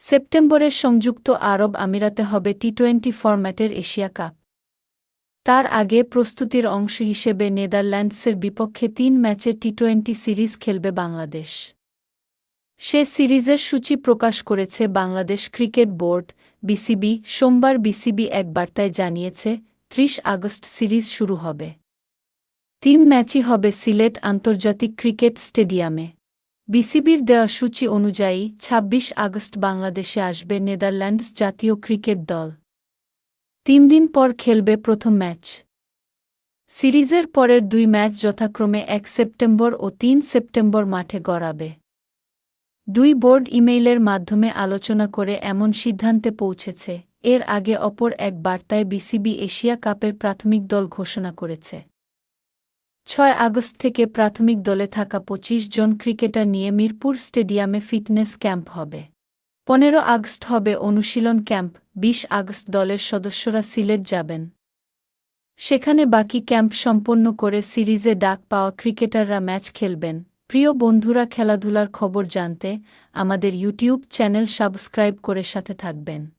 সেপ্টেম্বরে সংযুক্ত আরব আমিরাতে হবে টি-20 ফরম্যাটের এশিয়া কাপ। তার আগে প্রস্তুতির অংশ হিসেবে নেদারল্যান্ডসের বিপক্ষে ৩ ম্যাচের টি-20 সিরিজ খেলবে বাংলাদেশ। সে সিরিজের সূচি প্রকাশ করেছে বাংলাদেশ ক্রিকেট বোর্ড বিসিবি। সোমবার বিসিবি এক বার্তায় জানিয়েছে, ৩০ আগস্ট সিরিজ শুরু হবে। ৩ ম্যাচই হবে সিলেট আন্তর্জাতিক ক্রিকেট স্টেডিয়ামে। বিসিবির দেওয়া সূচি অনুযায়ী ২৬ আগস্ট বাংলাদেশে আসবে নেদারল্যান্ডস জাতীয় ক্রিকেট দল। ৩ দিন পর খেলবে প্রথম ম্যাচ। সিরিজের পরের ২ ম্যাচ যথাক্রমে ১ সেপ্টেম্বর ও ৩ সেপ্টেম্বর মাঠে গড়াবে। ২ বোর্ড ইমেইলের মাধ্যমে আলোচনা করে এমন সিদ্ধান্তে পৌঁছেছে। এর আগে অপর এক বার্তায় বিসিবি এশিয়া কাপের প্রাথমিক দল ঘোষণা করেছে। ৬ আগস্ট থেকে প্রাথমিক দলে থাকা ২৫ জন ক্রিকেটার নিয়ে মিরপুর স্টেডিয়ামে ফিটনেস ক্যাম্প হবে। ১৫ আগস্ট হবে অনুশীলন ক্যাম্প। ২০ আগস্ট দলের সদস্যরা সিলেট যাবেন। সেখানে বাকি ক্যাম্প সম্পন্ন করে সিরিজে ডাক পাওয়া ক্রিকেটাররা ম্যাচ খেলবেন। প্রিয় বন্ধুরা, খেলাধুলার খবর জানতে আমাদের ইউটিউব চ্যানেল সাবস্ক্রাইব করে সাথে থাকবেন।